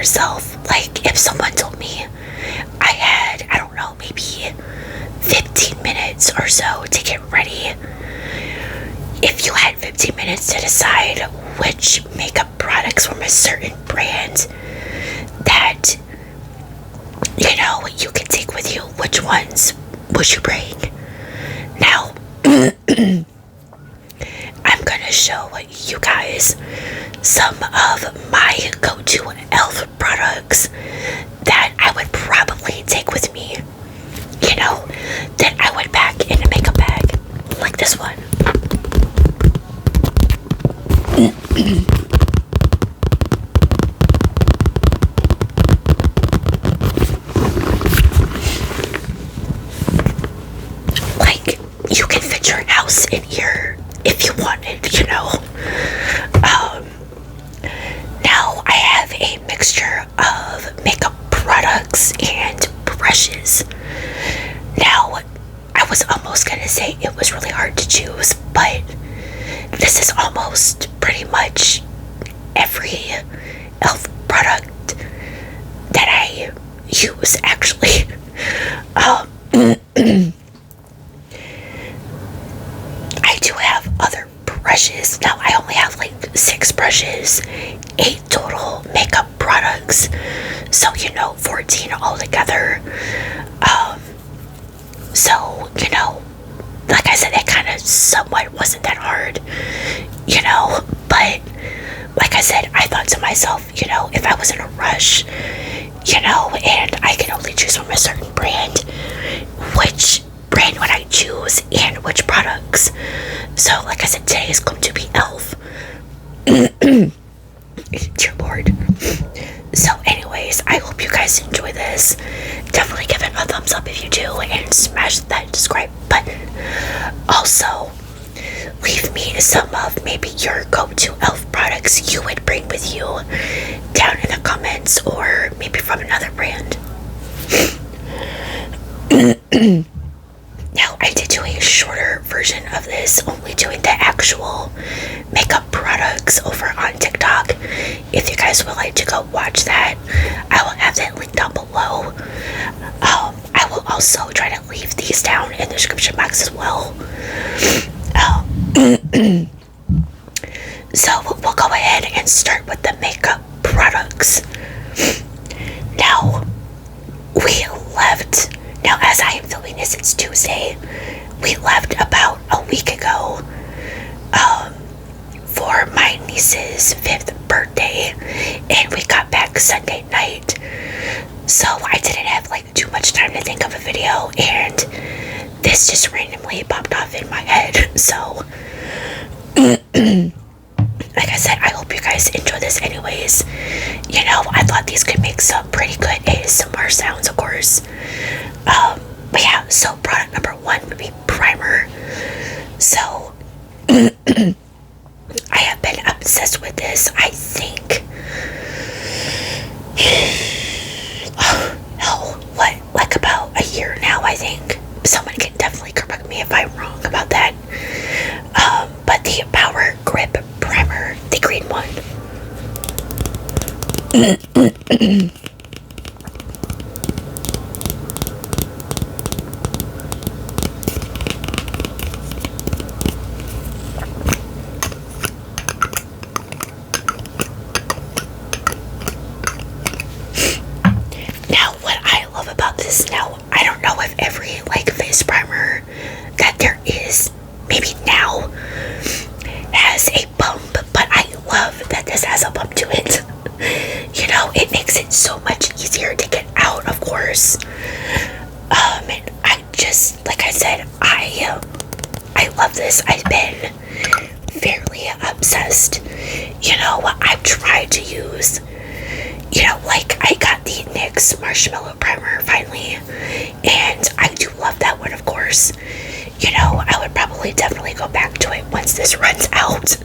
yourself. Like, if someone told me I had, I don't know, maybe 15 minutes or so to get ready, if you had 15 minutes to decide which makeup products from a certain brand that, you know, you could take with you, which ones would you bring? Now, I'm gonna show you guys some of my go-to e.l.f. products that I would probably take with me, you know, that I would pack in a makeup bag, like this one. Like, you can fit your house in here if you wanted, you know. Now I have a mixture of makeup products and brushes. Now, I was almost gonna say it was really hard to choose, but this is almost pretty much every e.l.f. product that I use, actually. I do have other brushes. Now, I only have like 6 brushes, 8 total makeup products, so, you know, 14 altogether. So, you know, like I said, it kind of somewhat wasn't that hard, you know, but like I said, I thought to myself, you know, if I was in a rush, you know, and I can only choose from a certain brand, which brand would I choose and which products? So, like I said, today is going to be e.l.f. Dear Lord. So, anyways, I hope you guys enjoy this. Definitely give it a thumbs up if you do, and smash that subscribe button. Also, leave me some of maybe your go-to e.l.f. products you would bring with you down in the comments, or maybe from another brand. Now, I did do a shorter version of this, only doing the actual makeup products over on TikTok. If you guys would like to go watch that, I will have that link down below. I will also try to leave these down in the description box as well. So we'll go ahead and start with the makeup products. Now, we left. Now, as I am filming this, it's Tuesday. We left about a week ago for my niece's 5th birthday, and we got back Sunday night. So I didn't have like too much time to think of a video, and this just randomly popped off in my head. So, like I said, I hope you guys enjoy this anyways. You know, I thought these could make some pretty good ASMR sounds, of course. But yeah, so product number 1 would be primer. So, I have been obsessed with this, I think, like about a year now, I think. Someone can definitely correct me if I'm wrong about that. But the Power Grip Primer, the green one. Now, what I love about this, now, I don't know if every like face primer that there is, maybe now, has a bump, but I love that this has a bump to it. You know, it makes it so much easier to get out, of course. And I just, like I said, I love this. I've been fairly obsessed. You know, I've tried to use, you know, like I got the NYX Marshmallow Primer finally, and I do love that one, of course. You know, I would probably definitely go back to it once this runs out.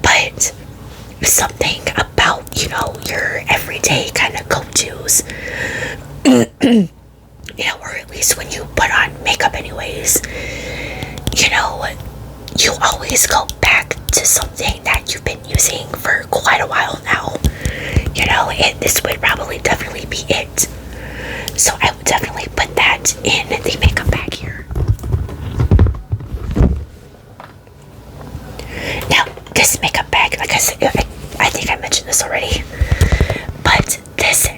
But something about, you know, your everyday kind of go-tos, you know, or at least when you put on makeup anyways, you know, you always go back to something that you've been using for quite a while now. You know, this would probably definitely be it. So I would definitely put that in the makeup bag here. Now, this makeup bag, like I said, I think I mentioned this already, but this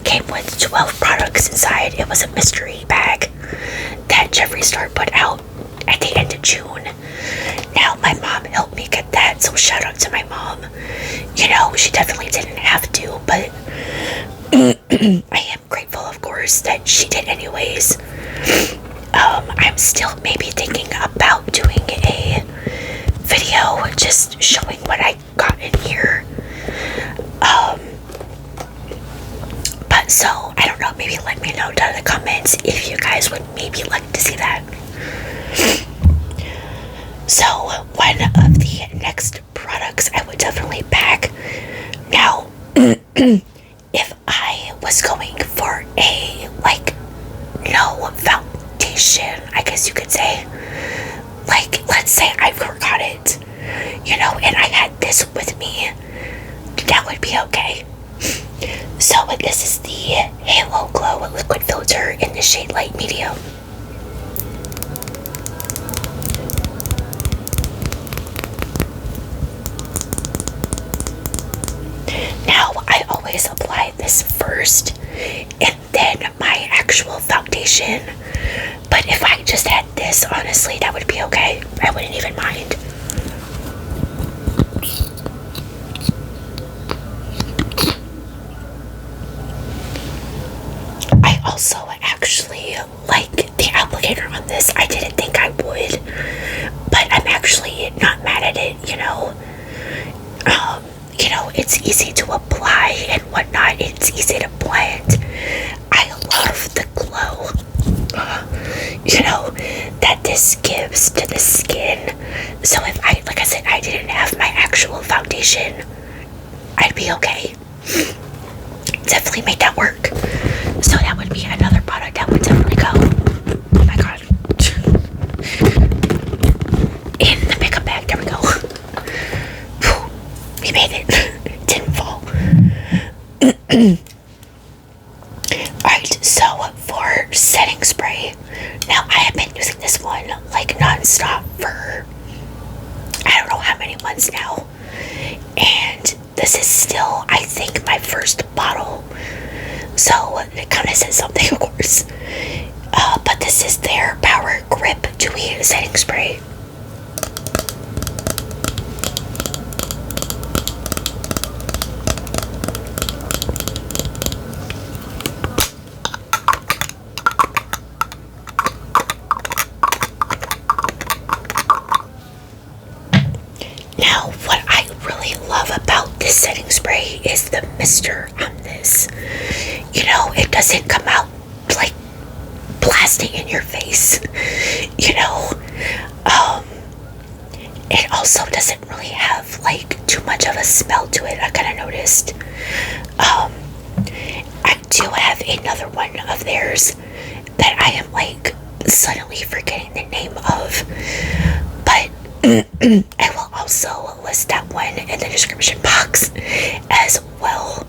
came with 12 products inside. It was a mystery bag that Jeffree Star put out at the end of June. Now, my mom helped me get that, so shout out to my mom. You know, she definitely didn't have to, but I am grateful, of course, that she did anyways. I'm still maybe thinking about doing a video just showing what I got in here. But so, I don't know, maybe let me know down in the comments if you guys would maybe like to see that. So, one of the next products I would definitely pack. Now, if I was going for a, like, no foundation, I guess you could say, like, let's say I forgot it, you know, and I had this with me, that would be okay. So, this is the Halo Glow Liquid Filter in the shade Light Medium. Now, I always apply this first and then my actual foundation. But if I just had this, honestly, that would be okay. I wouldn't even mind. I also actually like the applicator on this. I didn't think I would, but I'm actually not mad at it, you know. You know, it's easy to apply and whatnot. It's easy to blend. I love the glow, you know, that this gives to the skin. So if I, like I said, I didn't have my actual foundation, I'd be okay. Definitely make that work. So that would be another product that would definitely go. Oh my god. In the makeup bag, there we go. We made it. It didn't fall. Alright, so for setting spray, now I have been using this one like non-stop for I don't know how many months now. And this is still, I think, my first bottle. So it kind of says something, of course. But this is their Power Grip Dewy Setting Spray. Now, what I really love about this setting spray is the mister on this. You know, it doesn't come out like blasting in your face. You know, it also doesn't really have like too much of a smell to it. I kind of noticed. I do have another one of theirs that I am like suddenly forgetting the name of, but I will also list that one in the description box as well.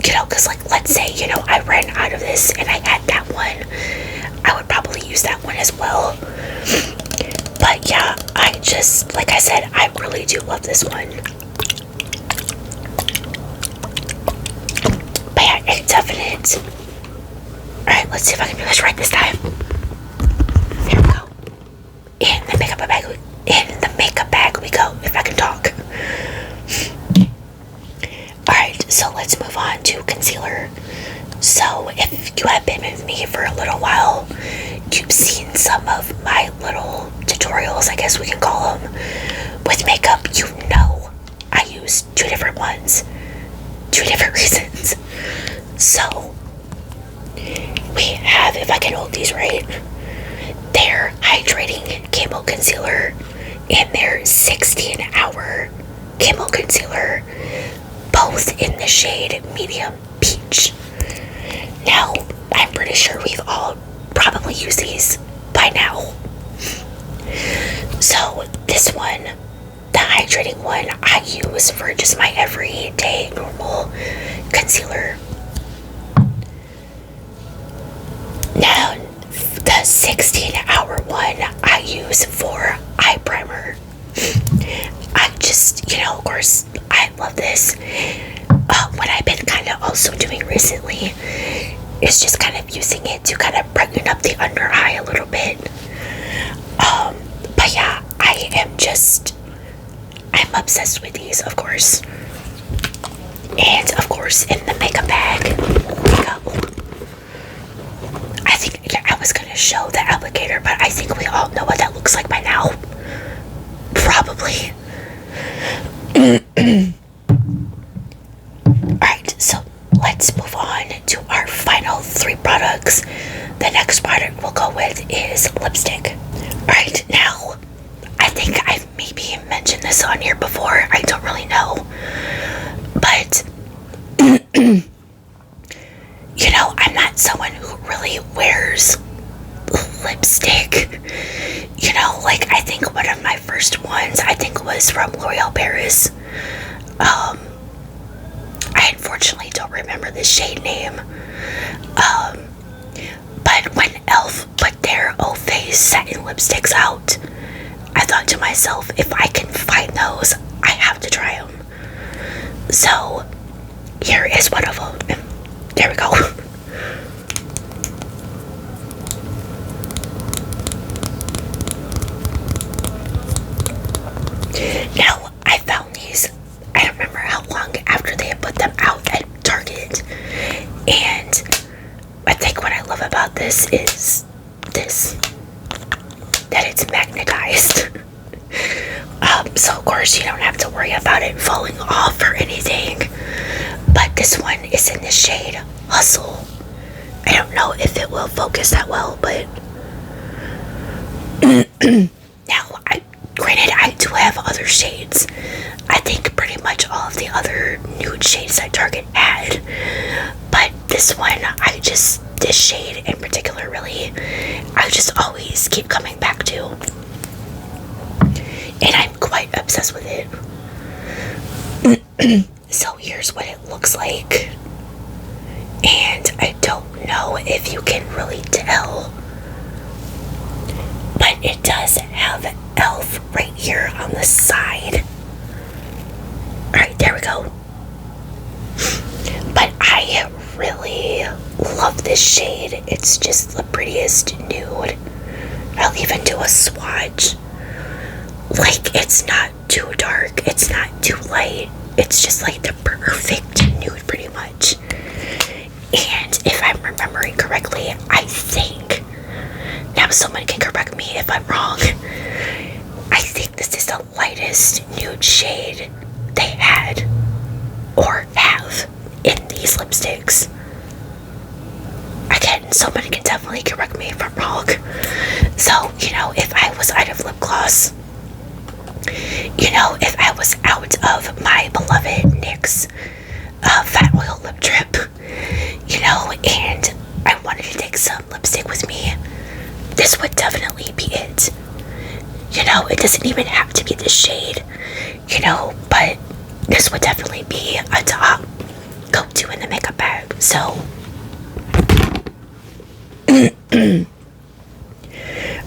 You know, because like, let's say, you know, I ran out of this and I had that one, I would probably use that one as well. But yeah, I just, like I said, I really do love this one. But yeah, it's definite. Alright, let's see if I can do this right this time. Here we go. In the makeup bag we go, if I can talk. Alright, so let's move on to concealer. So if you have been with me for a little while, you've seen some of my little tutorials, I guess we can call them, with makeup. You know I use two different ones, two different reasons. So we have, if I can hold these right, their hydrating camo concealer and their 16-hour camo concealer, both in the shade medium peach. Now, I'm pretty sure we've all probably used these by now. So this one, the hydrating one I use for just my everyday normal concealer. Now, the 16-hour one I use for eye primer. I just, of course, I love this. What I've been kind of also doing recently is just kind of using it to kind of brighten up the under eye a little bit. But yeah, I'm obsessed with these, of course. And of course, in the makeup bag, I think I was gonna show the applicator, but I think we all know what that looks like by now. Probably. Alright, so let's move on to our final 3 products. The next product we'll go with is lipstick. Alright, now, I think I've maybe mentioned this on here before. I don't really know. But, I'm not someone who really wears lipstick. I think one of my first ones, was from L'Oreal Paris. I unfortunately don't remember the shade name. But when e.l.f. put their Face satin lipsticks out, I thought to myself, if I can find those, I have to try them. So, here is one of them. There we go. Now, I found these, I don't remember how long after they had put them out at Target. And I think what I love about this is that it's magnetized. So of course you don't have to worry about it falling off or anything. But this one is in the shade Hustle. I don't know if it will focus that well, but now, granted, I do have other shades. I think pretty much all of the other nude shades that Target had. But this one, this shade in particular, really, I just always keep coming back to. And I'm quite obsessed with it. So here's what it looks like. And I don't know if you can really tell, but it does have e.l.f. right here on the side. Alright, there we go. But I really love this shade. It's just the prettiest nude. I'll even do a swatch. It's not too dark, it's not too light. It's just the perfect nude, pretty much. And if I'm remembering correctly, I think, now someone can correct me if I'm wrong, I think this is the lightest nude shade they had or have in these lipsticks. Again, someone can definitely correct me if I'm wrong. So, if I was out of lip gloss, if I was out of my beloved NYX Fat Oil Lip Drip, and I wanted to take some lipstick with me, this would definitely be it. It doesn't even have to be this shade, but this would definitely be a top go-to in the makeup bag. So,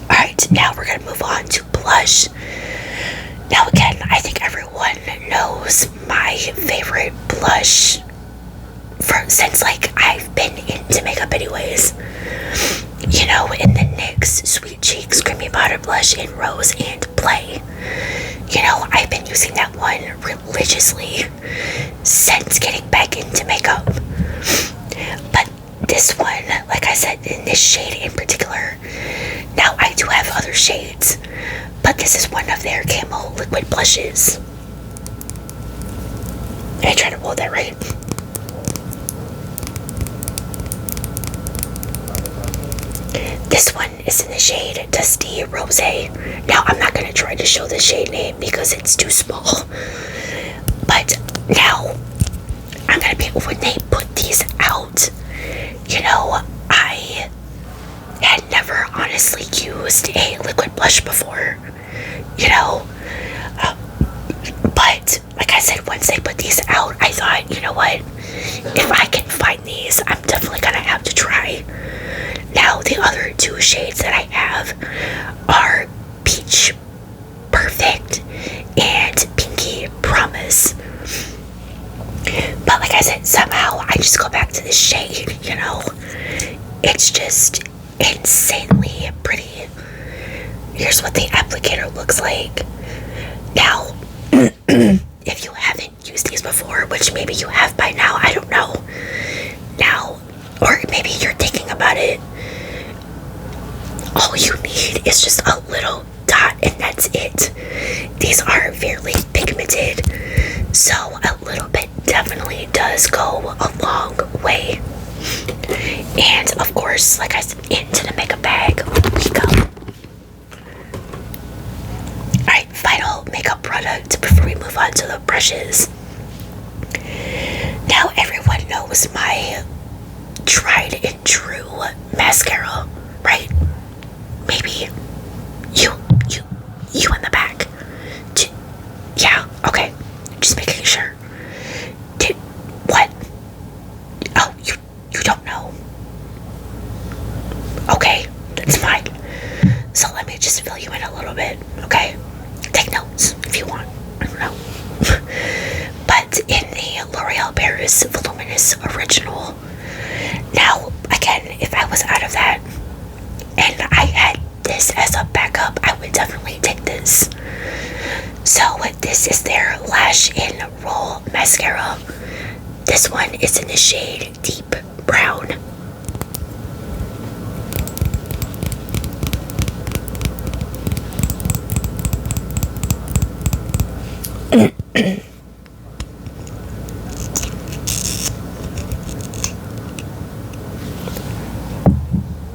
alright, now we're gonna move on to blush. Now again, I think everyone knows my favorite blush since I've been into makeup anyways. In the NYX Sweet Cheeks Creamy Powder Blush in Rose and Play. I've been using that one religiously since getting back into makeup. But this one, like I said, in this shade in particular, now I do have other shades, but this is one of their camo liquid blushes. I try to hold that right. This one is in the shade Dusty Rosé. Now, I'm not going to try to show the shade name because it's too small. But now, I'm going to be, when they put these out, I had never honestly used a liquid blush before. said, once they put these out, I thought, you know what? If I can find these, I'm definitely gonna have to try. Now, the other two shades that I have are Peach Perfect and Pinky Promise. But like I said, somehow I just go back to this shade, you know? It's just insanely pretty. Here's what the applicator looks like. Now, if you haven't used these before, which maybe you have by now, I don't know. Now, or maybe you're thinking about it, all you need is just a little dot and that's it. These are fairly pigmented, so a little bit definitely does go a long way. And of course, like I said, into the makeup bag we go. Alright, final makeup product before we move on to the brushes. Now everyone knows my tried and true mascara, right? Maybe you in the back. Yeah, okay. Just making sure. What? Oh, you don't know. Okay, that's fine. So let me just fill you in a little bit, okay? Take notes if you want. I don't know. But in the L'Oreal Paris Voluminous Original. Now, again, if I was out of that and I had this as a backup, I would definitely take this. So this is their Lash and Roll Mascara. This one is in the shade Deep Brown.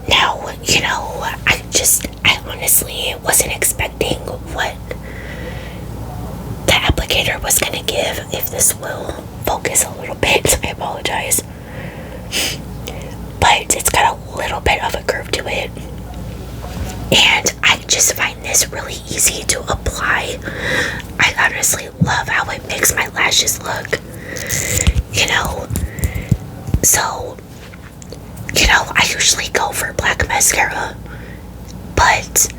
Now, you know, I honestly wasn't expecting what the applicator was gonna give. If this will focus a little bit, I apologize. But it's got a little bit of a curve to it. And I just find this really easy to apply. I honestly love how it makes my lashes look. You know, so, you know, I usually go for black mascara. But,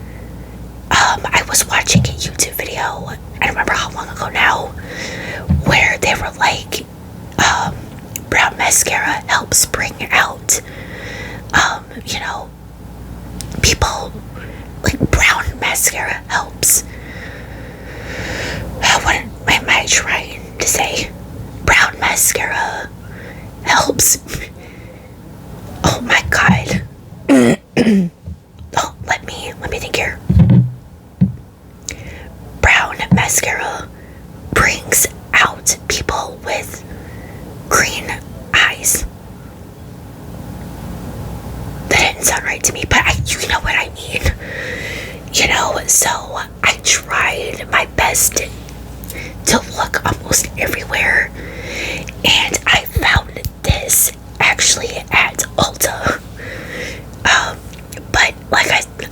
I was watching a YouTube video, I don't remember how long ago now, where they were like, brown mascara helps bring out, you know, people, like brown mascara helps, what am I trying to say? Brown mascara helps, oh my god. Oh, let me think here. Brown mascara brings out people with green eyes. That didn't sound right to me, but you know what I mean. You know, so I tried my best to look almost everywhere, and I found this actually at Ulta. But like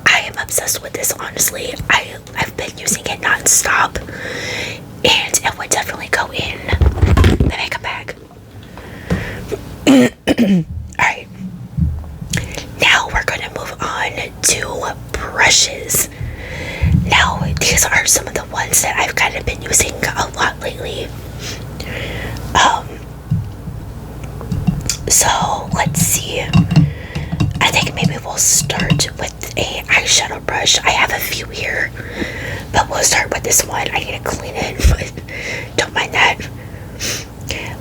I am obsessed with this, honestly. I've been using it non-stop, and it would definitely go in the makeup bag. Alright, now we're gonna move on to brushes. Now these are some of the ones that I've kind of been using a lot lately. So let's see. I think maybe we'll start with a eyeshadow brush. I have a few here, but we'll start with this one. I need to clean it, but don't mind that.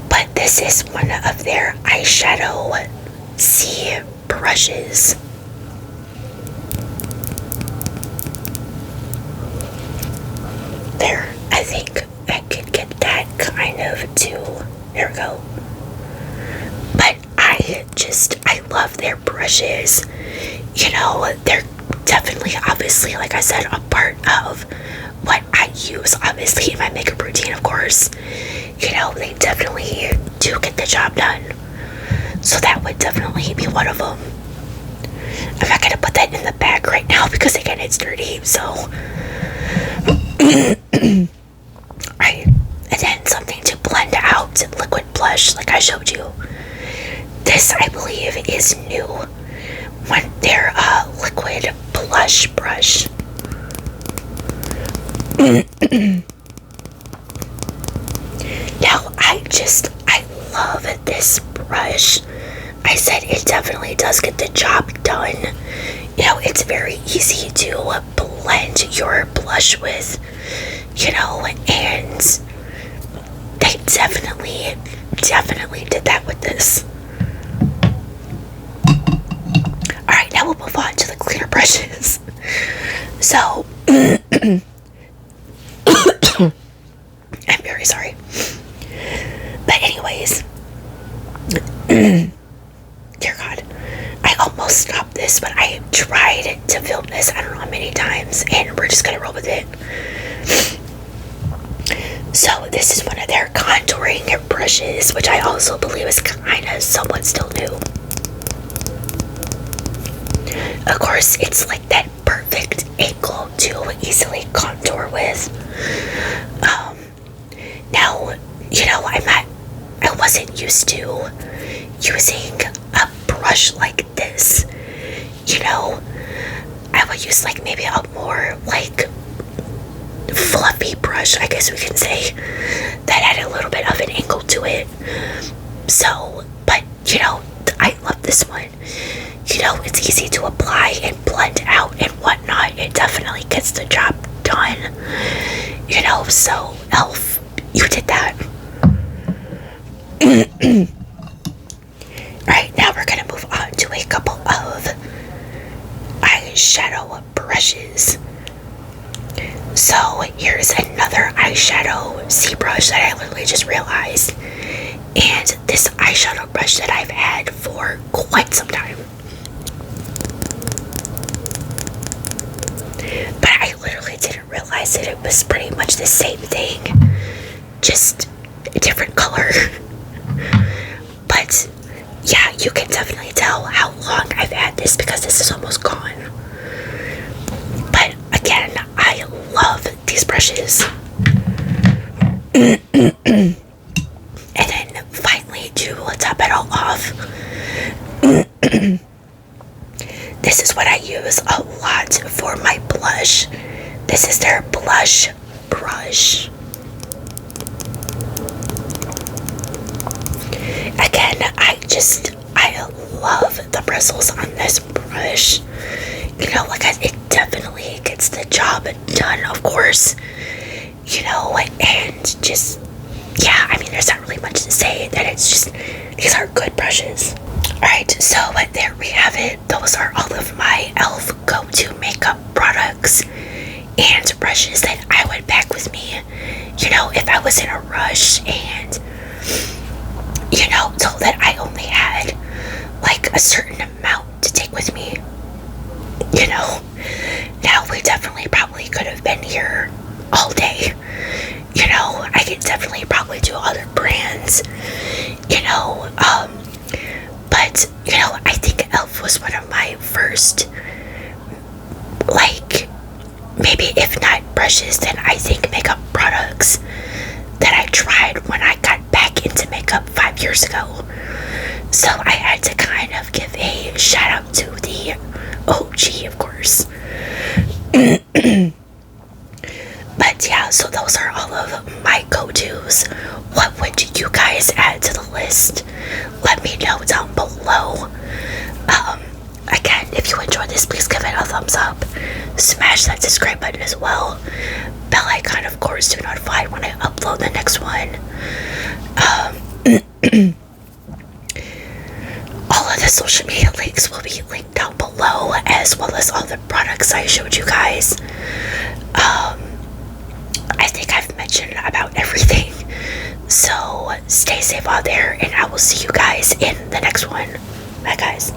But this is one of their eyeshadow C brushes. There, I think I could get that kind of too. There we go. But I love their brushes. You know, they're definitely, obviously, like I said, a part of what I use, obviously, in my makeup routine, of course. You know, they definitely do get the job done. So that would definitely be one of them. I'm not gonna put that in the bag right now because, again, it's dirty, so. Right. And then something matte liquid blush like I showed you. This, I believe, is new. Their liquid blush brush. Now, I love this brush. I said it definitely does get the job done. You know, it's very easy to blend your blush with, you know, and they definitely did that with this. Alright, now we'll move on to the cleaner brushes. So, I'm very sorry. But anyways, dear God, I almost stopped this, but I tried to film this I don't know how many times, and we're just gonna roll with it. So this is one of their contouring brushes, which I also believe is kind of somewhat still new. Of course, it's like that perfect angle to easily contour with. Now, you know, I wasn't used to using a brush like this. You know, I would use like maybe a more like fluffy brush, I guess we can say, that had a little bit of an angle to it. So, but you know, I love this one. You know, it's easy to apply and blend out and whatnot. It definitely gets the job done. You know, so e.l.f., you did that. Alright, now we're gonna move on to a couple of eyeshadow brushes. So here's another eyeshadow C brush that I literally just realized. And this eyeshadow brush that I've had for quite some time. But I literally didn't realize that it was pretty much the same thing, just a different color. But yeah, you can definitely tell how long I've had this because this is almost gone. But again, I love these brushes. And then finally, to top it all off, this is what I use a lot for my blush. This is their blush brush. Again, I love the bristles on this brush. You know, like it definitely gets the job done, of course. You know, and just, yeah, I mean, there's not really much to say. That it's just, these are good brushes. Alright, so there we have it. Those are all of my e.l.f. go-to makeup products and brushes that I would pack with me. You know, if I was in a rush and, you know, so that I only had like a certain amount to take with me. You know, now we definitely probably could have been here all day. You know, I could definitely probably do other brands. You know, but you know, I think e.l.f. was one of my first, like, maybe if not brushes, then I think makeup products that I tried when I got back into makeup 5 years ago. So I had to kind of give a shout out to the OG, of course. But yeah, so those are all of my go-tos. What would you guys add to the list? Let me know down below. Again, if you enjoyed this, please give it a thumbs up. Smash that subscribe button as well. Bell icon, of course, to notify when I upload the next one. All of the social media links will be linked down below, as well as all the products I showed you guys. I think I've mentioned about everything. So stay safe out there, and I will see you guys in the next one. Bye, guys.